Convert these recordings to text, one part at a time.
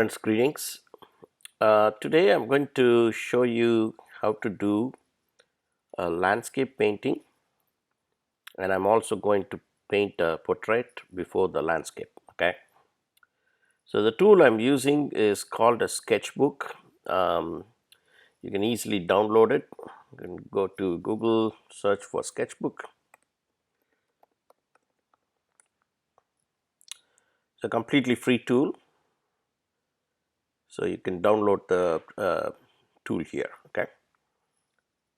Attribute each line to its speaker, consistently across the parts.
Speaker 1: Friends, greetings. Today I'm going to show you how to do a landscape painting, and I'm also going to paint a portrait before the landscape. Okay, so the tool I'm using is called a sketchbook. Um, you can easily download it. You can go to Google, search for sketchbook. It's a completely free tool, so you can download the tool here. Okay,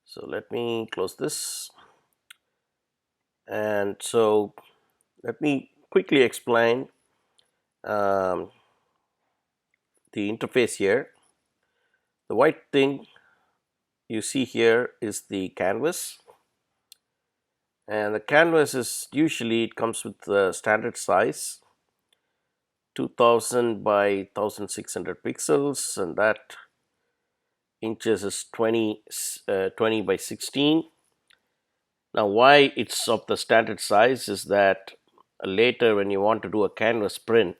Speaker 1: so let me close this, and so let me quickly explain um, the interface here. The white thing you see here is the canvas, and the canvas is usually it comes with the standard size 2000 by 1600 pixels, and that inches is 20 by 16. Now why it's of the standard size is that later when you want to do a canvas print,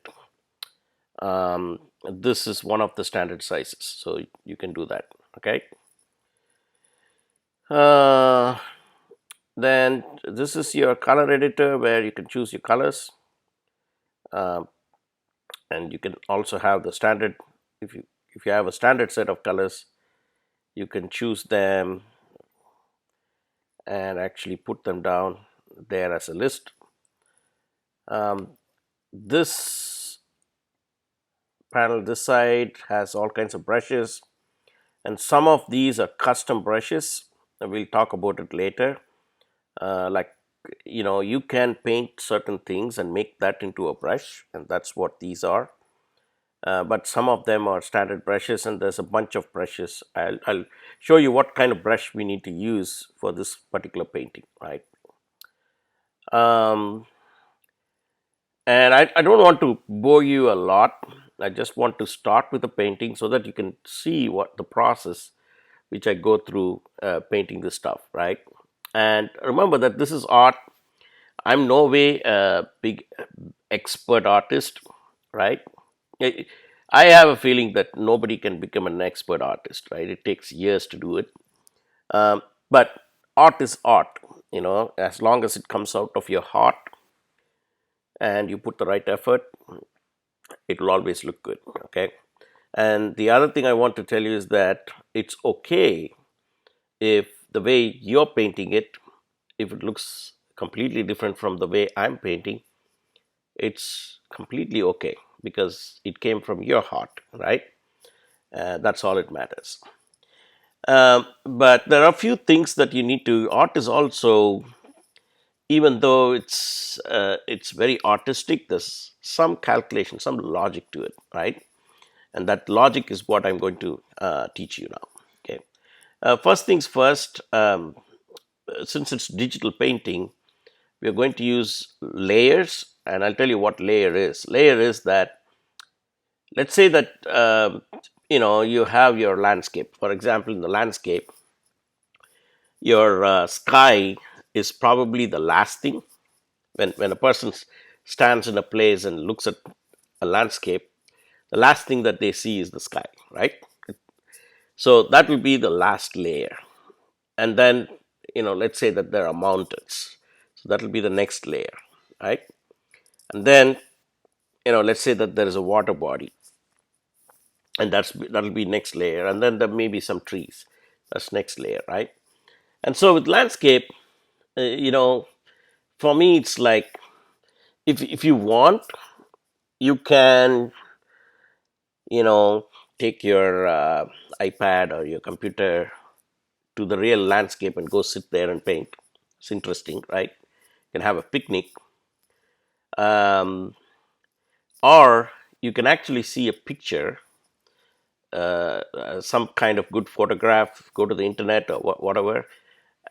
Speaker 1: this is one of the standard sizes, so you can do that. Okay. uh, then this is your color editor where you can choose your colors, um, and you can also have the standard. If you have a standard set of colors, you can choose them and actually put them down there as a list. This panel this side has all kinds of brushes, and some of these are custom brushes, and we'll talk about it later. Like, you can paint certain things and make that into a brush, and that's what these are. But some of them are standard brushes, and there's a bunch of brushes. I'll show you what kind of brush we need to use for this particular painting, right? um, and I don't want to bore you a lot. I just want to start with the painting so that you can see what the process which I go through painting this stuff, right? And remember that this is art. I'm no way a big expert artist, right? I I have a feeling that nobody can become an expert artist, right? It takes years to do it. But art is art, as long as it comes out of your heart and you put the right effort, it will always look good. Okay. And the other thing I want to tell you is that it's okay if the way you're painting it, if it looks completely different from the way I'm painting, it's completely okay because it came from your heart, right? That's all it matters. But there are a few things that you need to. Art is also, even though it's very artistic, there's some calculation, some logic to it, right? And that logic is what I'm going to teach you now. Okay. First things first. Since it's digital painting, we are going to use layers, and I'll tell you what layer is. Layer is that, let's say that you have your landscape. For example, in the landscape, your sky is probably the last thing. When a person stands in a place and looks at a landscape, the last thing that they see is the sky, right? So that will be the last layer. And then, let's say that there are mountains, so that will be the next layer, right? And then, let's say that there is a water body, and that'll be next layer. And then there may be some trees, that's next layer, right? And so with landscape, you know for me it's like, if you want, you can, you know take your iPad or your computer to the real landscape and go sit there and paint. It's interesting, right? You can have a picnic. um, or you can actually see a picture, some kind of good photograph, go to the internet or whatever,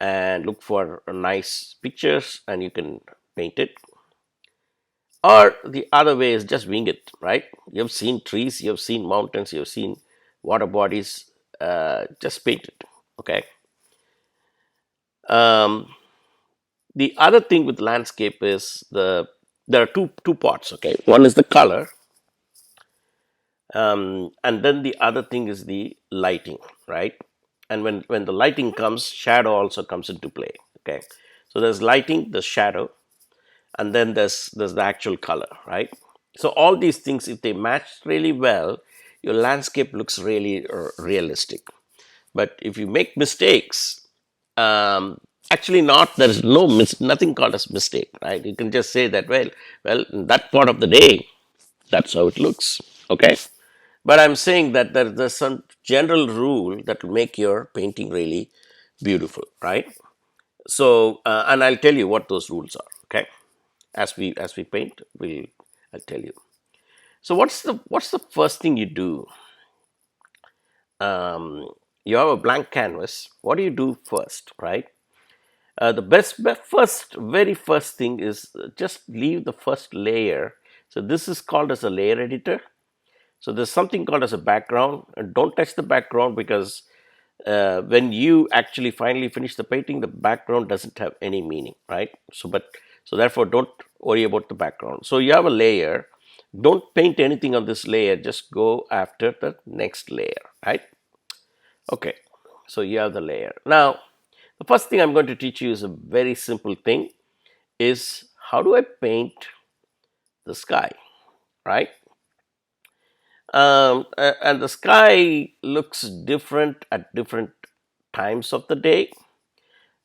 Speaker 1: and look for nice pictures, and you can paint it. Or the other way is just wing it, right? You've seen trees, you've seen mountains, you've seen water bodies, just paint it. Okay. um, the other thing with landscape is there are two parts. Okay, one is the color, And then the other thing is the lighting, right? And when the lighting comes, shadow also comes into play. Okay, so there's lighting, there's shadow, and then there's the actual color, right? So all these things, if they match really well, your landscape looks really realistic. But if you make mistakes, actually not, there is nothing called as mistake, right? You can just say that, well, in that part of the day, that's how it looks. Okay, but I'm saying that there's some general rule that will make your painting really beautiful, right? So and I'll tell you what those rules are. Okay, as we paint, I'll tell you. So what's the first thing you do? um, you have a blank canvas. What do you do first, right? First, very first thing is just leave the first layer. So this is called as a layer editor. So there's something called as a background, and don't touch the background, because when you actually finally finish the painting, the background doesn't have any meaning, right? So therefore, don't worry about the background. So you have a layer. Don't paint anything on this layer. Just go after the next layer, right? Okay. So you have the layer. Now, the first thing I'm going to teach you is a very simple thing: is how do I paint the sky, right? And the sky looks different at different times of the day.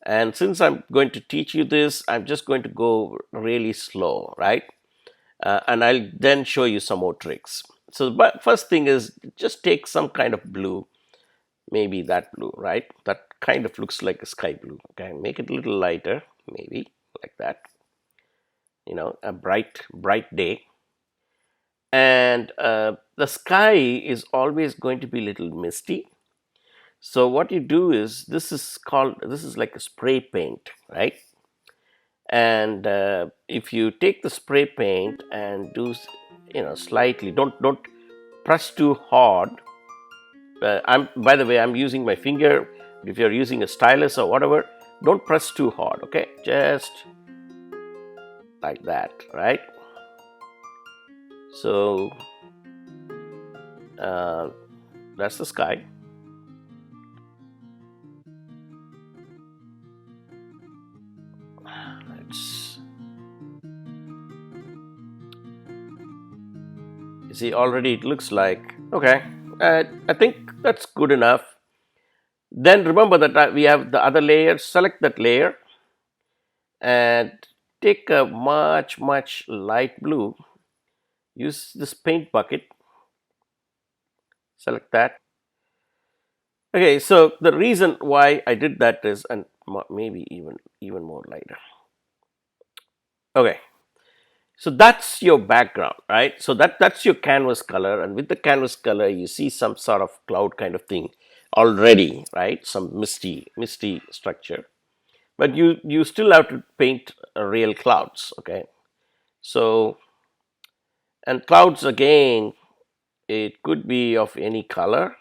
Speaker 1: And since I'm going to teach you this, I'm just going to go really slow, right? And I'll then show you some more tricks. So, but first thing is just take some kind of blue, maybe that blue, right? That kind of looks like a sky blue. Okay, make it a little lighter, maybe like that. A bright day, and the sky is always going to be a little misty. So what you do is, this is like a spray paint, right? And if you take the spray paint and do slightly, don't press too hard. I'm By the way, I'm using my finger. If you're using a stylus or whatever, don't press too hard. Okay, just like that, right? So uh, that's the sky. Let's You see, already it looks like okay. I think that's good enough. Then remember that we have the other layer. Select that layer and take a much light blue. Use this paint bucket. Select that. Okay, so the reason why I did that is, and maybe even more lighter. Okay, so that's your background, right? So that's your canvas color, and with the canvas color, you see some sort of cloud kind of thing already, right? Some misty structure, but you still have to paint real clouds. Okay, so, and clouds again, it could be of any color.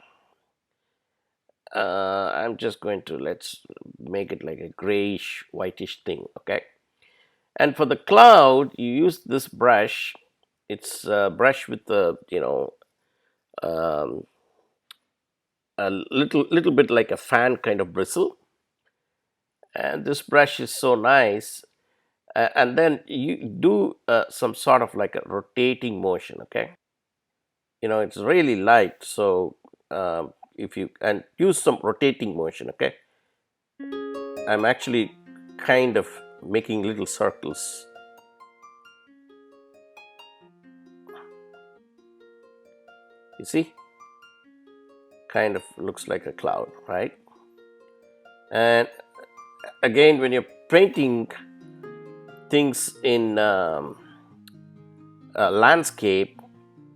Speaker 1: I'm just going to, let's make it like a grayish whitish thing. Okay, and for the cloud, you use this brush. It's a brush with the um, a little bit like a fan kind of bristle, and this brush is so nice. And then you do some sort of like a rotating motion. Okay, it's really light, so if you and use some rotating motion. Okay, I'm actually kind of making little circles. You see, kind of looks like a cloud, right? And again, when you're painting things in landscape,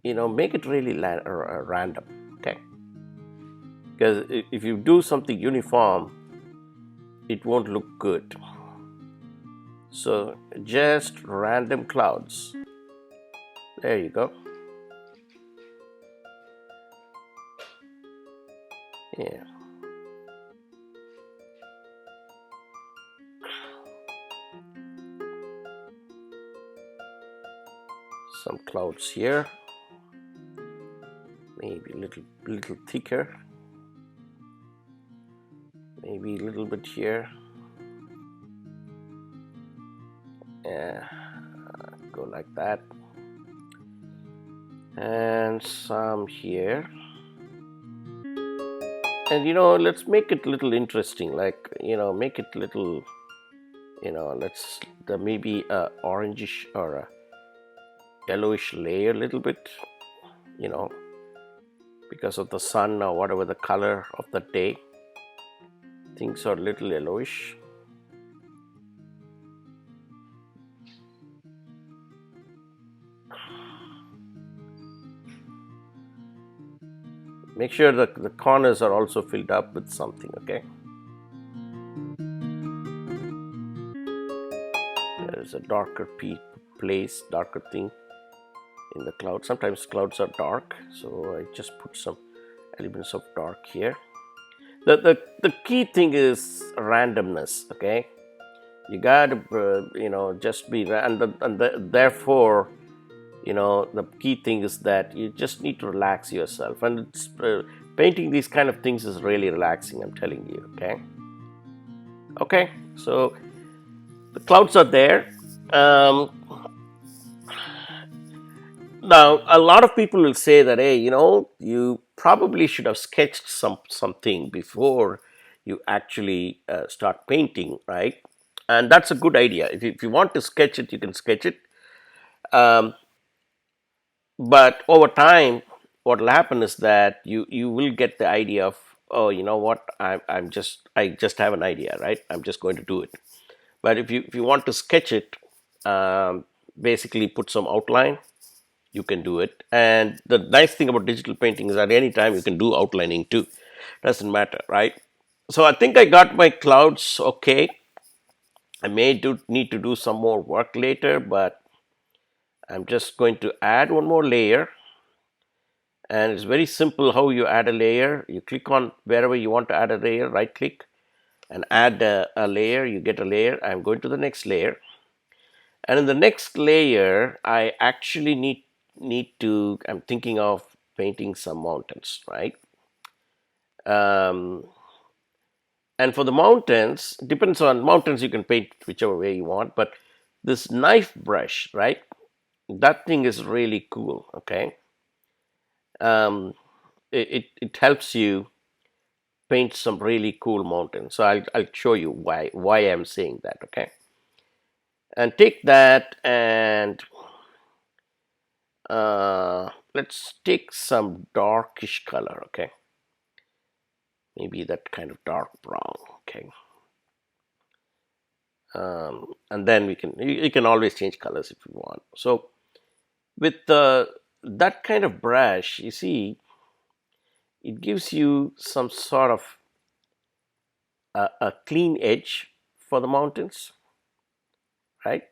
Speaker 1: make it really random. Okay, because if you do something uniform, it won't look good. So just random clouds. There you go. Yeah. Some clouds here. maybe a little thicker, maybe a little bit here. Yeah, go like that, and some here. And let's make it a little interesting, like make it little, let's maybe a orangish or a yellowish layer a little bit, you know because of the sun or whatever the color of the day, things are a little yellowish. Make sure that the corners are also filled up with something. Okay, there is a darker place, darker thing in the cloud. Sometimes clouds are dark, so I just put some elements of dark here. The key thing is randomness. Okay, you gotta just be therefore the key thing is that you just need to relax yourself, and painting these kind of things is really relaxing, I'm telling you. Okay, so the clouds are there. Now a lot of people will say that, hey, you probably should have sketched something before you actually start painting, right? And that's a good idea. If you want to sketch it, you can sketch it. um, but over time, what will happen is that you will get the idea of, oh, you know what, I just have an idea, right? I'm just going to do it. But if you want to sketch it, basically put some outline, you can do it. And the nice thing about digital painting is at any time you can do outlining too. Doesn't matter, right? So I think I got my clouds okay. I may need to do some more work later, but I'm just going to add one more layer. And it's very simple how you add a layer. You click on wherever you want to add a layer, right click and add a layer. You get a layer. I'm going to the next layer. And in the next layer, I actually I'm thinking of painting some mountains, right? Um, and for the mountains, depends on mountains, you can paint whichever way you want. But this knife brush, right? That thing is really cool, okay? Um, it helps you paint some really cool mountains. So I'll show you why I'm saying that, okay? And take that and let's take some darkish color, okay? Maybe that kind of dark brown, okay? And then you can always change colors if you want. So with that kind of brush, you see, it gives you some sort of a clean edge for the mountains, right?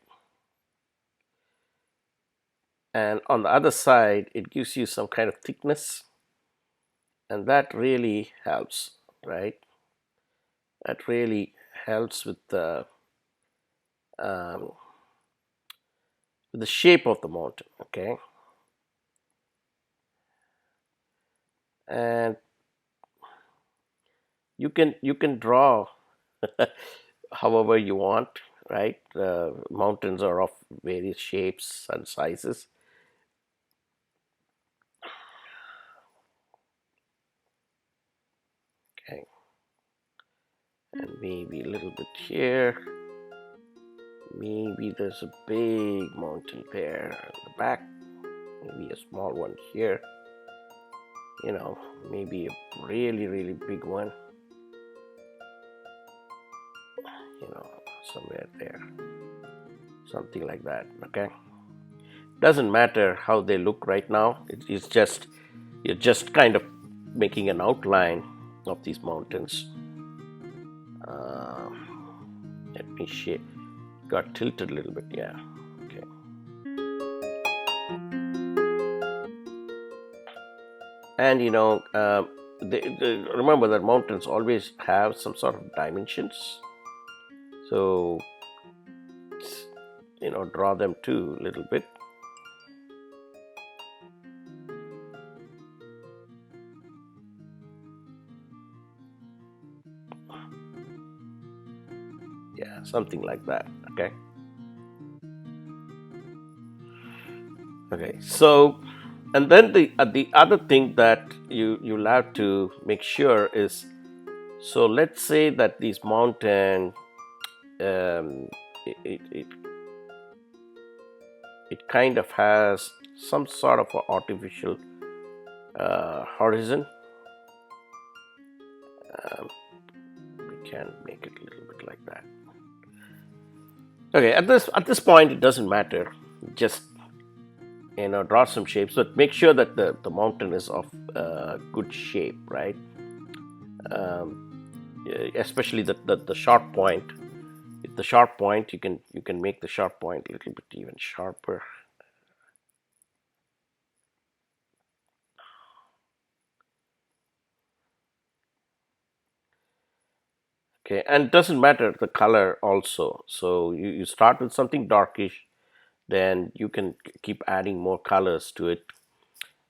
Speaker 1: And on the other side, it gives you some kind of thickness, and that really helps, right? That really helps um, with the shape of the mountain, okay? And you can draw however you want, right? Mountains are of various shapes and sizes. Okay, and maybe a little bit here. Maybe there's a big mountain there in the back. Maybe a small one here. Maybe a really, really big one. Somewhere there. Something like that. Okay. Doesn't matter how they look right now. It's just you're just kind of making an outline of these mountains. Uh, Let me shape. Got tilted a little bit. Yeah. Okay. And remember that mountains always have some sort of dimensions. So draw them too a little bit. Yeah, something like that. Okay. Okay. So, and then the other thing that you'll have to make sure is, so let's say that this mountain, um, it, it, it it kind of has some sort of a artificial horizon. Um, we can make it a little bit like that. Okay, at this point, it doesn't matter. Just draw some shapes, but make sure that the mountain is of good shape, right? Especially the sharp point. With the sharp point, you can make the sharp point a little bit even sharper. Okay, and it doesn't matter the color also. So you start with something darkish, then you can keep adding more colors to it.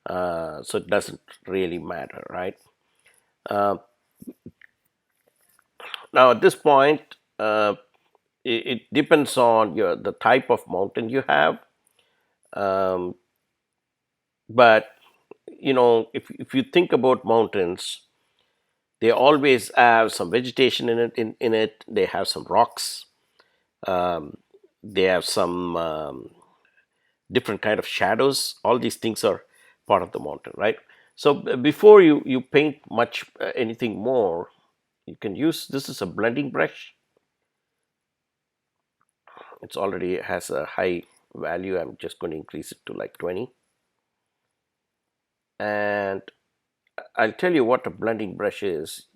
Speaker 1: So it doesn't really matter, right? Uh, Now at this point, it depends on the type of mountain you have. Um, but if you think about mountains, they always have some vegetation in it. In it, they have some rocks. Um, they have some different kind of shadows. All these things are part of the mountain, right? So before you paint much anything more, you can use this is a blending brush. It's already has a high value. I'm just going to increase it to like 20. And I'll tell you what a blending brush is.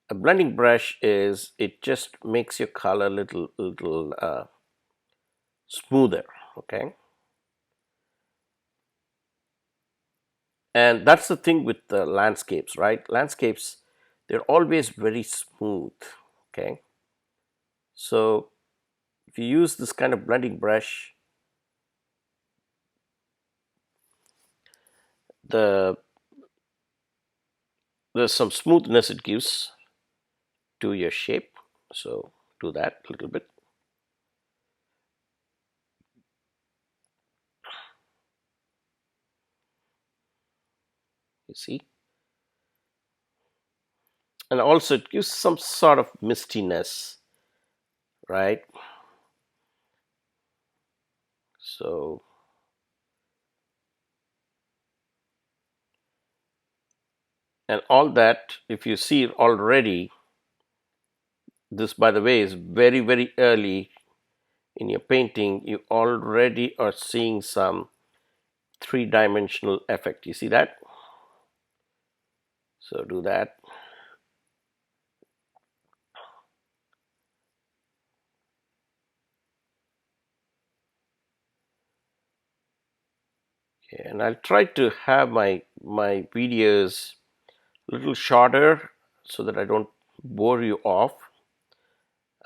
Speaker 1: A blending brush is, it just makes your color little smoother. Okay. And that's the thing with the landscapes, right? Landscapes, they're always very smooth. Okay. So if you use this kind of blending brush, the there's some smoothness it gives to your shape. So do that a little bit. You see, and also it gives some sort of mistiness, right? So, and all that, if you see already, this by the way is very early in your painting, you already are seeing some three-dimensional effect. You see that? So do that. Okay, and I'll try to have my videos a little shorter so that I don't bore you off.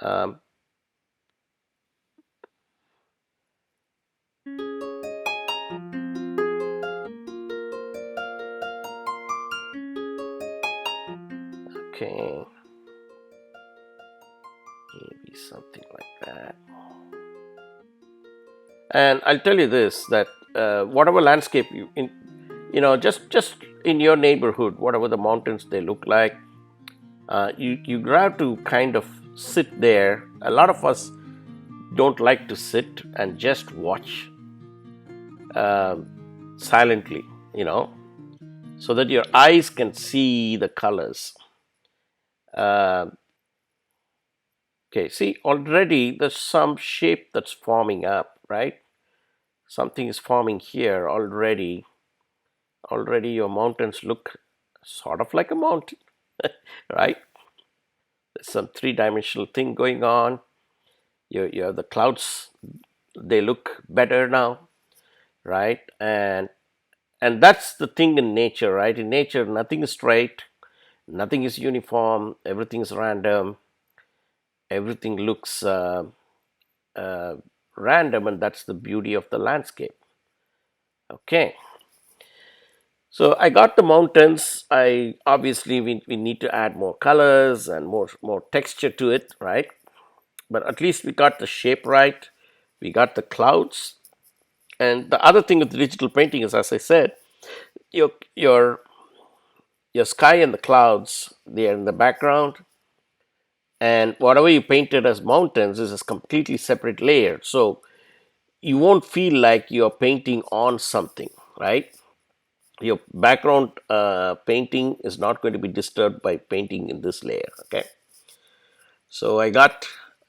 Speaker 1: um, okay, maybe something like that. And I'll tell you this, that whatever landscape just in your neighborhood, whatever the mountains they look like, you have to kind of sit there. A lot of us don't like to sit and just watch uh, silently, you know, so that your eyes can see the colors. Uh, okay, see, already there's some shape that's forming up, right? Something is forming here already. Already your mountains look sort of like a mountain, right? There's some three-dimensional thing going on. You have the clouds, they look better now, right? And that's the thing in nature, right? In nature, nothing is straight, nothing is uniform, everything is random, everything looks uh, random, and that's the beauty of the landscape. Okay, so I got the mountains. I obviously we need to add more colors and more texture to it, right? But at least we got the shape right. We got the clouds. And the other thing with digital painting is, as I said, your your your sky and the clouds, they are in the background, and whatever you painted as mountains is a completely separate layer. So you won't feel like you're painting on something, right? Your background painting is not going to be disturbed by painting in this layer. Okay, so I got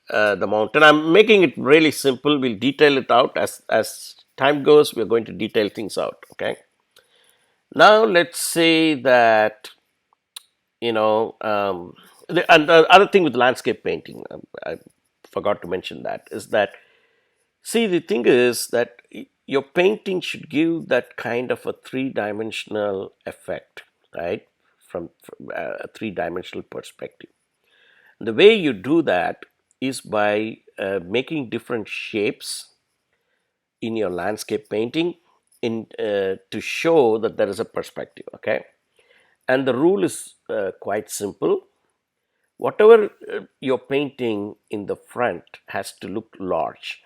Speaker 1: the mountain. I'm making it really simple. We'll detail it out as time goes. We're going to detail things out. Okay, now let's say that, and the other thing with landscape painting, I forgot to mention that, is that, see, the thing is that your painting should give that kind of a three-dimensional effect, right? From a three-dimensional perspective. The way you do that is by making different shapes in your landscape painting in to show that there is a perspective. Okay, and the rule is quite simple. Whatever you're painting in the front has to look large,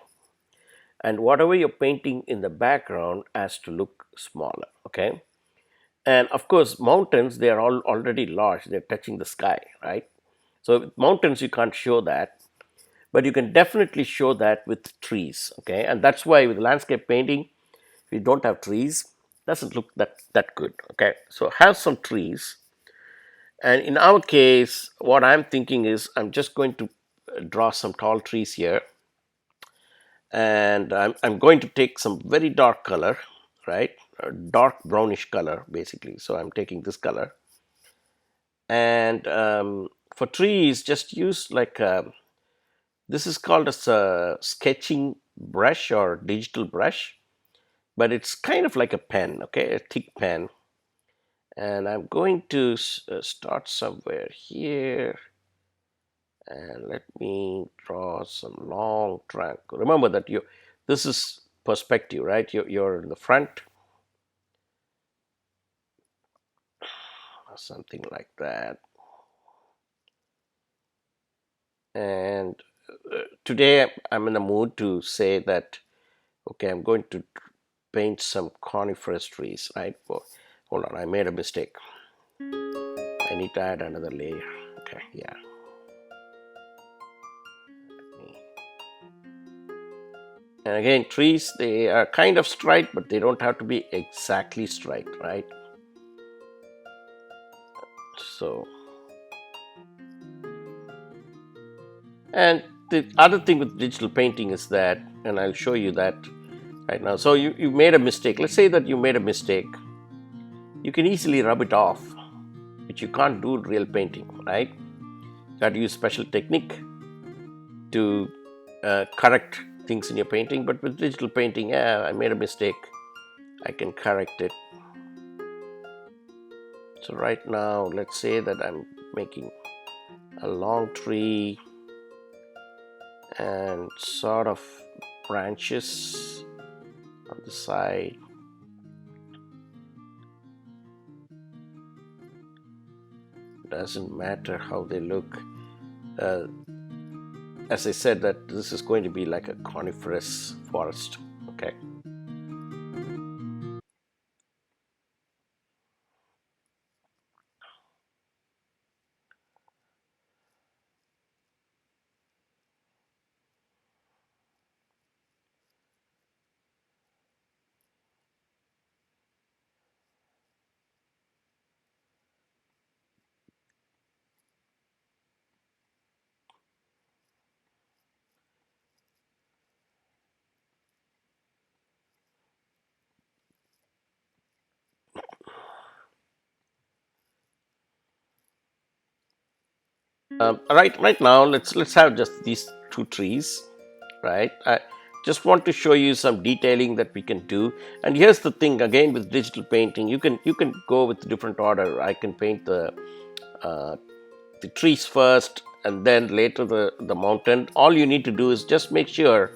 Speaker 1: and whatever you're painting in the background has to look smaller. Okay, and of course mountains, they are all already large, they're touching the sky, right? So with mountains you can't show that, but you can definitely show that with trees. Okay, and that's why with landscape painting, if you don't have trees, doesn't look that good. Okay, so have some trees. And in our case, what I'm thinking is I'm just going to draw some tall trees here, and I'm going to take some very dark color, right? A dark brownish color, basically. So I'm taking this color, and for trees, just use like this is called as a sketching brush or digital brush, but it's kind of like a pen, okay, a thick pen. And I'm going to start somewhere here, and let me draw some long trunk. Remember that this is perspective, right? You're in the front, or something like that. And today I'm in the mood to say that, okay, I'm going to paint some coniferous trees, right? Well, hold on, I made a mistake. I need to add another layer. Okay, yeah. And again, trees, they are kind of striped, but they don't have to be exactly striped, right? So, and the other thing with digital painting is that, and I'll show you that right now. So you made a mistake. Let's say that you made a mistake. You can easily rub it off, which you can't do in real painting, right? You got to use special technique to correct things in your painting. But with digital painting, yeah, I made a mistake, I can correct it. So right now, let's say that I'm making a long tree and sort of branches on the side. Doesn't matter how they look. As I said, that this is going to be like a coniferous forest. Okay. Right now, let's have just these two trees, right? I just want to show you some detailing that we can do. And here's the thing, again, with digital painting, you can go with different order. I can paint uh, the trees first, and then later the mountain. All you need to do is just make sure.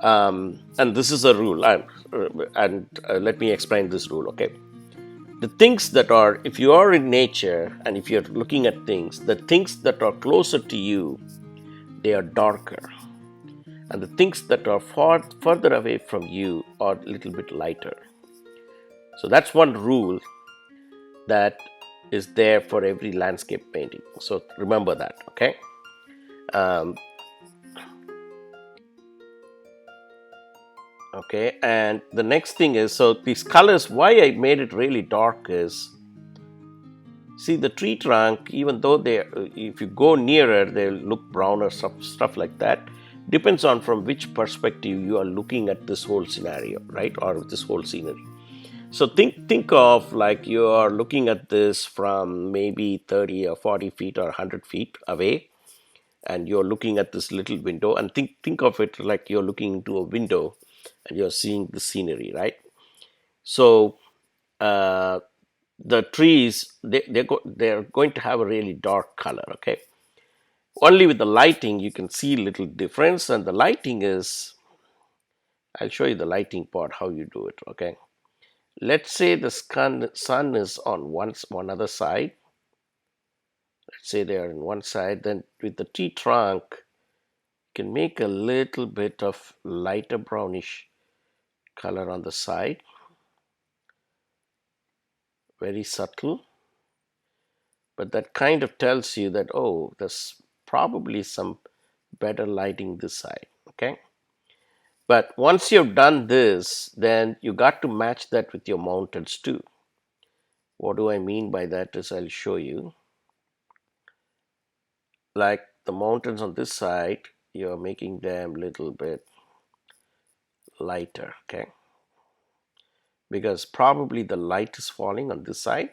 Speaker 1: And this is a rule, and let me explain this rule. Okay, the things that are, if you are in nature and if you're looking at things, the things that are closer to you, they are darker, and the things that are further away from you are a little bit lighter. So that's one rule that is there for every landscape painting. So remember that, okay? Um, okay, and the next thing is, so these colors, why I made it really dark is, see the tree trunk, even though if you go nearer, they'll look brown or stuff like that. Depends on from which perspective you are looking at this whole scenario, right? Or this whole scenery. So think of like you are looking at this from maybe 30 or 40 feet or 100 feet away, and you're looking at this little window, and think of it like you're looking into a window and you're seeing the scenery, right? So uh, the trees, they're going to have a really dark color, okay? Only with the lighting you can see little difference, and the lighting is, I'll show you the lighting part, how you do it, okay? Let's say the sun is on one other side. Let's say they are on one side, then with the tree trunk, you can make a little bit of lighter brownish color on the side, very subtle, but that kind of tells you that, oh, there's probably some better lighting this side, okay? But once you've done this, then you got to match that with your mountains too. What do I mean by that is, I'll show you. Like the mountains on this side, you're making them a little bit lighter, okay? Because probably the light is falling on this side,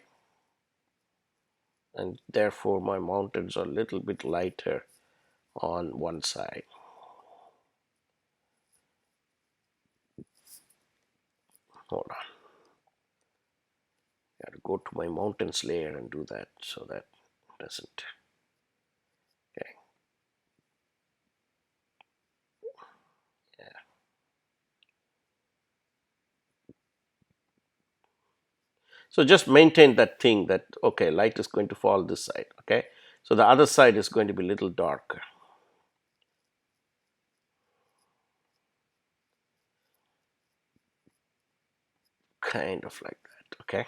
Speaker 1: and therefore my mountains are a little bit lighter on one side. Hold on. I got to go to my mountains layer and do that so that doesn't. Okay. Yeah. So just maintain that thing that, okay, light is going to fall this side, okay? So the other side is going to be a little darker. Kind of like that, okay?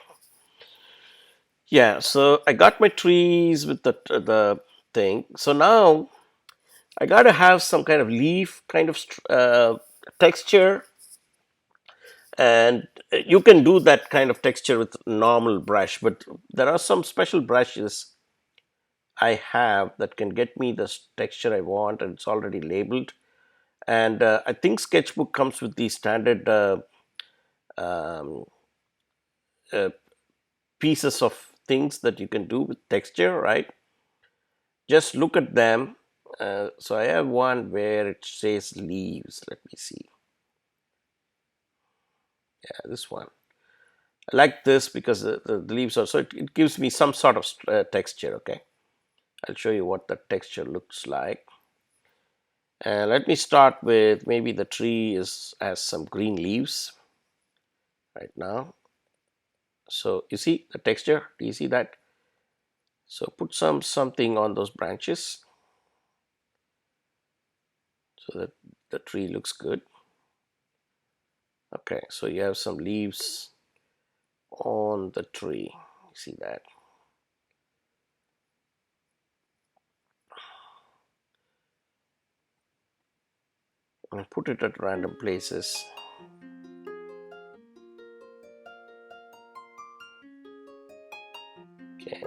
Speaker 1: Yeah, so I got my trees with the thing. So now I got to have some kind of leaf kind of texture, and you can do that kind of texture with normal brush, but there are some special brushes I have that can get me the texture I want, and it's already labeled. And I think Sketchbook comes with the standard um, uh, pieces of things that you can do with texture, right? Just look at them. So I have one where it says leaves. Let me see. Yeah, this one. I like this because the leaves are, so it gives me some sort of texture, okay? I'll show you what the texture looks like. And let me start with, maybe the tree has some green leaves right now. So you see the texture, do you see that? So put something on those branches so that the tree looks good. Okay, so you have some leaves on the tree. You see that? And put it at random places. Okay.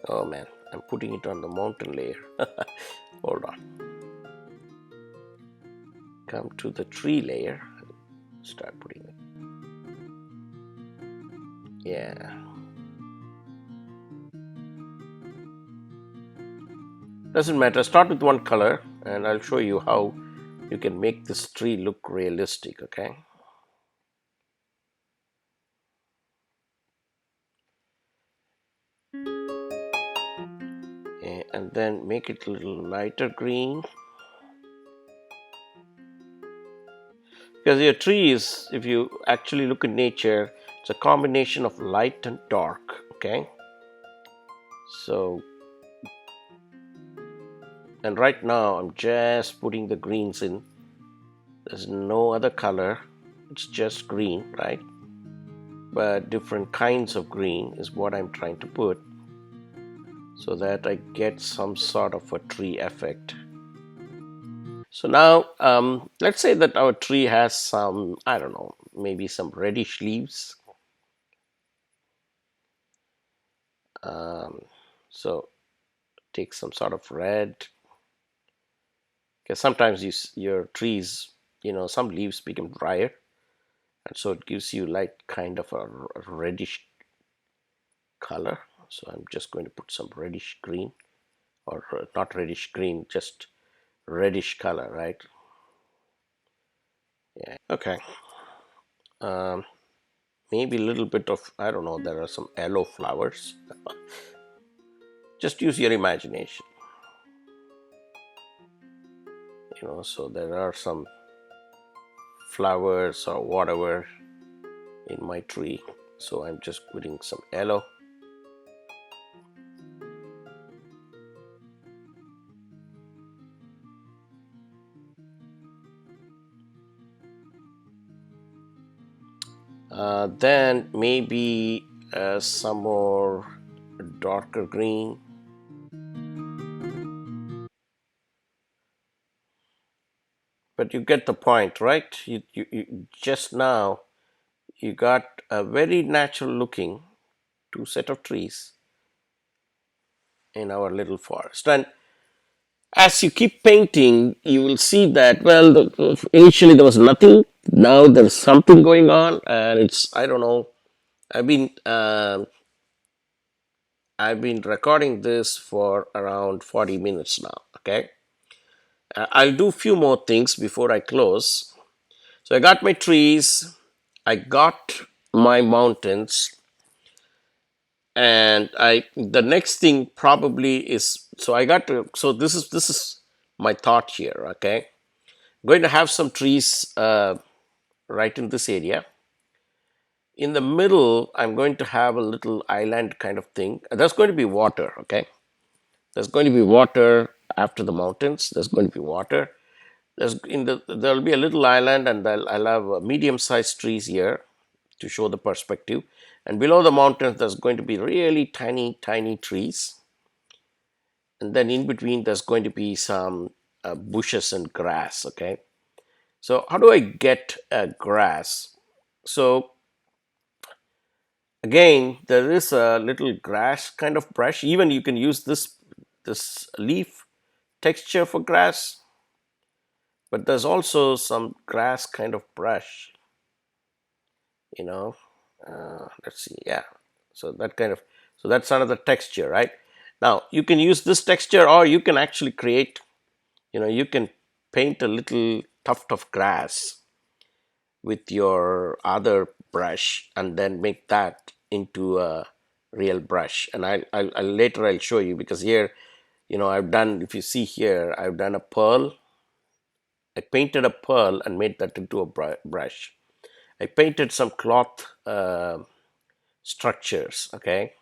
Speaker 1: Oh man, I'm putting it on the mountain layer. Hold on. Come to the tree layer. Start putting it. Yeah. Doesn't matter. Start with one color and I'll show you how you can make this tree look realistic, okay? And then make it a little lighter green. Because your tree is, if you actually look at nature, it's a combination of light and dark. Okay, so, and right now I'm just putting the greens in. There's no other color, it's just green, right? But different kinds of green is what I'm trying to put so that I get some sort of a tree effect. So now, let's say that our tree has some, I don't know, maybe some reddish leaves. Um, so take some sort of red, because sometimes your trees, some leaves become drier, and so it gives you like kind of a reddish color. So I'm just going to put some reddish green, or not reddish green, just reddish color, right? Yeah. Okay. Um, maybe a little bit of, I don't know, there are some yellow flowers. Just use your imagination. So there are some flowers or whatever in my tree. So I'm just putting some yellow. Then maybe some more darker green. But you get the point, right? You just now you got a very natural looking two set of trees in our little forest. And as you keep painting, you will see that, well, initially there was nothing. Now there's something going on, and it's, I don't know. I've been uh, I've been recording this for around 40 minutes now. Okay, I'll do a few more things before I close. So I got my trees, I got my mountains, and the next thing probably is, so I got to, so this is my thought here. Okay, I'm going to have some trees right in this area. In the middle, I'm going to have a little island kind of thing. There's going to be water. Okay, there's going to be water after the mountains. There's going to be water. There'll be a little island, and I'll have medium-sized trees here to show the perspective. And below the mountains, there's going to be really tiny, tiny trees. And then in between, there's going to be some bushes and grass. Okay. So how do I get grass? So again, there is a little grass kind of brush. Even you can use this leaf texture for grass, but there's also some grass kind of brush. You know, let's see. Yeah. So that kind of, so that's another texture, right? Now you can use this texture, or you can actually create. You can paint a little tuft of grass with your other brush, and then make that into a real brush. And I'll later I'll show you, because here, I've done, if you see here, I've done a pearl. I painted a pearl and made that into a brush. I painted some cloth structures. Okay,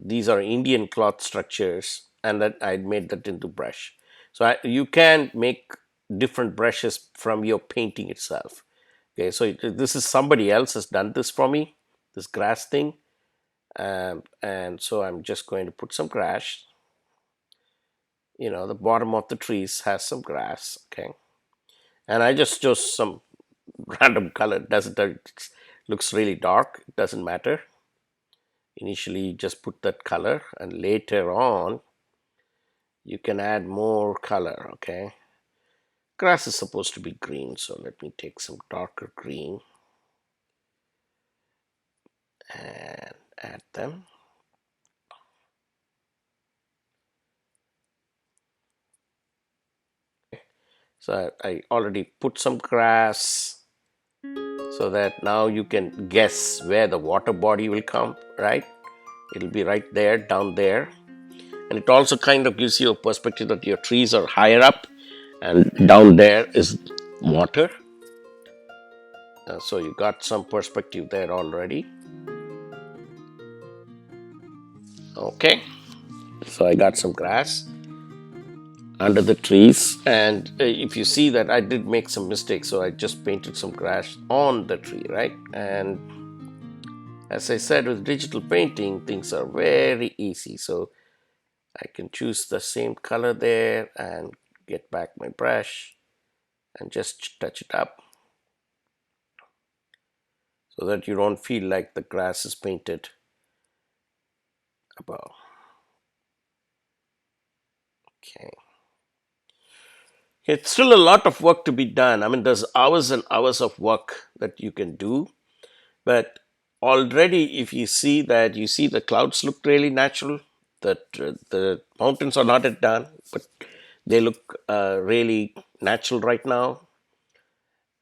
Speaker 1: these are Indian cloth structures, and that I made that into brush. So you can make different brushes from your painting itself. Okay, so this is somebody else has done this for me, this grass thing, and so I'm just going to put some grass. The bottom of the trees has some grass. Okay, and I just chose some random color. Doesn't it looks really dark? It doesn't matter. Initially, just put that color, and later on, you can add more color. Okay, grass is supposed to be green, so let me take some darker green and add them. So I already put some grass, so that now you can guess where the water body will come, right? It'll be right there, down there. And it also kind of gives you a perspective that your trees are higher up, and down there is water. So you got some perspective there already. Okay, so I got some grass under the trees, and if you see that I did make some mistakes, so I just painted some grass on the tree, right? And as I said, with digital painting things are very easy, so I can choose the same color there and get back my brush and just touch it up so that you don't feel like the grass is painted above. Okay, it's still a lot of work to be done. I mean, there's hours and hours of work that you can do, but already if you see that, you see the clouds look really natural, that the mountains are not yet done, but they look really natural right now.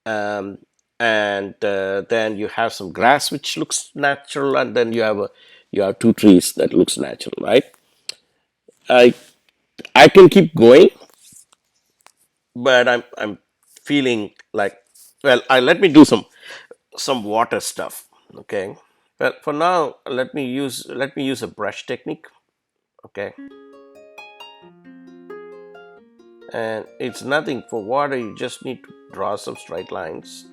Speaker 1: um, and then you have some grass which looks natural, and then you have two trees that looks natural, right? I i can keep going, but I'm feeling like, well, I let me do some water stuff. Okay, well, for now let me use a brush technique. Okay, and it's nothing. For water you just need to draw some straight lines.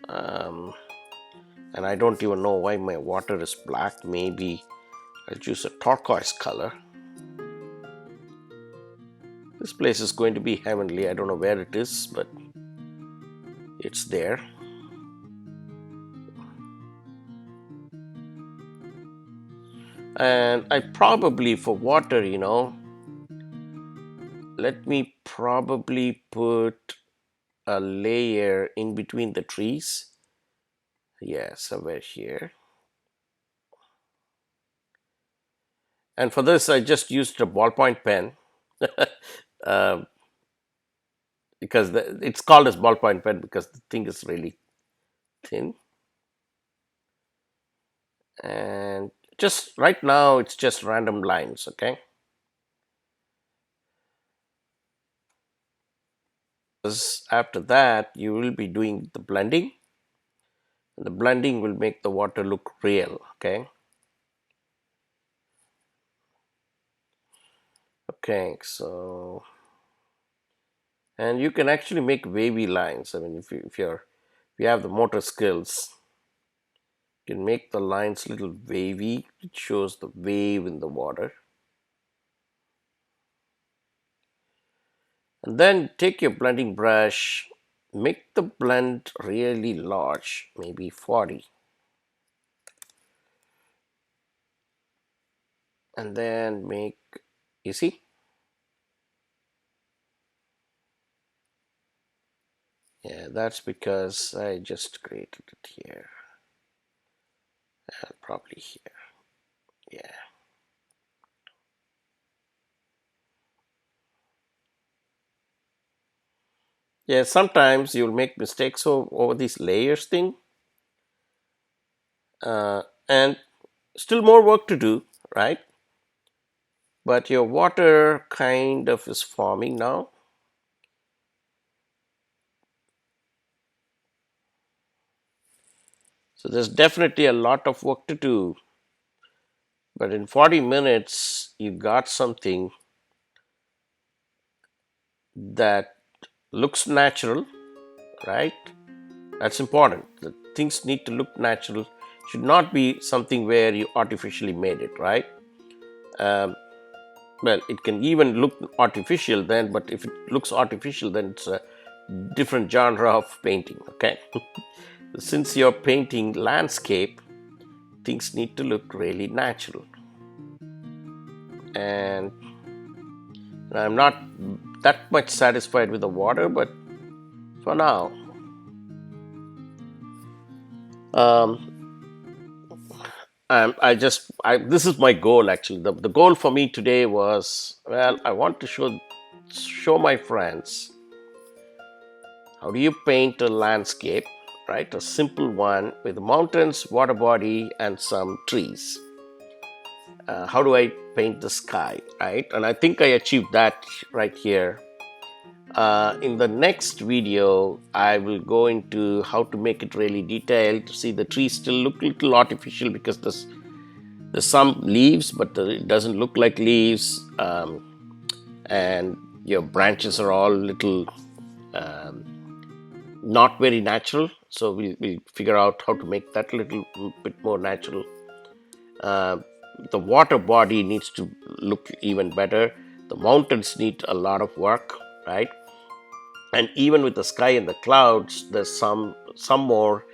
Speaker 1: um, and I don't even know why my water is black. Maybe I'll choose a turquoise color. This place is going to be heavenly. I don't know where it is, but it's there. And I probably, for water, let me probably put a layer in between the trees. Yeah, somewhere here. And for this, I just used a ballpoint pen. uh, because it's called as ballpoint pen because the thing is really thin. And just right now, it's just random lines, okay? Because after that, you will be doing the blending. The blending will make the water look real, okay? Okay, so, and you can actually make wavy lines. I mean, if you have the motor skills, you can make the lines little wavy. It shows the wave in the water. And then take your blending brush, make the blend really large, maybe 40. And then make, you see? Yeah, that's because I just created it here. And probably here. Yeah. Yeah, sometimes you'll make mistakes over these layers thing. And still more work to do, right? But your water kind of is forming now. So there's definitely a lot of work to do. But in 40 minutes, you got something that looks natural, right? That's important. The things need to look natural. Should not be something where you artificially made it, right? Um, well, it can even look artificial then, but if it looks artificial, then it's a different genre of painting, okay? Since you're painting landscape, things need to look really natural. And I'm not that much satisfied with the water, but for now, this is my goal actually. The goal for me today was, well, I want to show my friends how do you paint a landscape, right? A simple one with mountains, water body, and some trees. How do I paint the sky, right? And I think I achieved that right here. In the next video, I will go into how to make it really detailed. See, the trees still look a little artificial because there's some leaves, but it doesn't look like leaves, and your branches are all little um, not very natural. So we'll figure out how to make that a little bit more natural. Uh, the water body needs to look even better. The mountains need a lot of work, right? And even with the sky and the clouds, there's some more.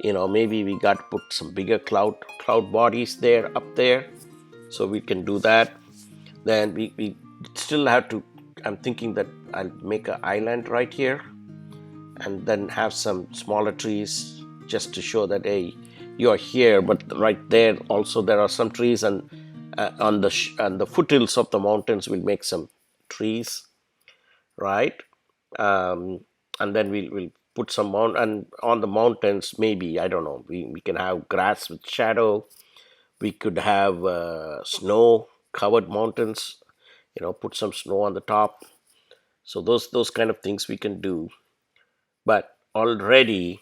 Speaker 1: Maybe we got to put some bigger cloud bodies there up there, so we can do that. Then we still have to. I'm thinking that I'll make an island right here, and then have some smaller trees just to show that, hey, you're here. But right there also there are some trees, and on the foothills of the mountains we'll make some trees, right? um, and then we'll put some mount, and on the mountains maybe, I don't know, we can have grass with shadow. We could have snow covered mountains, put some snow on the top. So those kind of things we can do. But already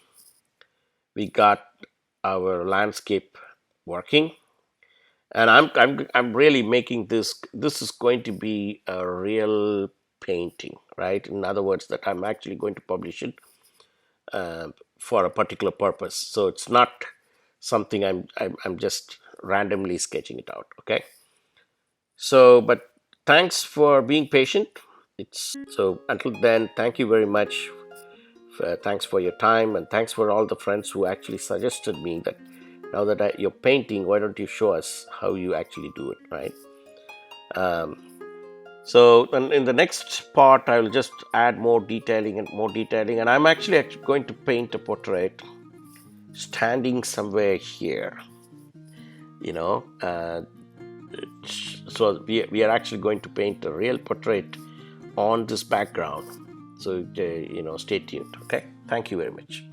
Speaker 1: we got our landscape working, and I'm really making this is going to be a real painting, right? In other words, that I'm actually going to publish it uh, for a particular purpose. So it's not something I'm just randomly sketching it out. Okay. So, but thanks for being patient. It's so until then. Thank you very much. Thanks for your time, and thanks for all the friends who actually suggested me that now that you're painting, why don't you show us how you actually do it, right? Um, so in the next part, I will just add more detailing and more detailing, and I'm actually going to paint a portrait standing somewhere here, you know. So we are actually going to paint a real portrait on this background. So, stay tuned. Okay. Thank you very much.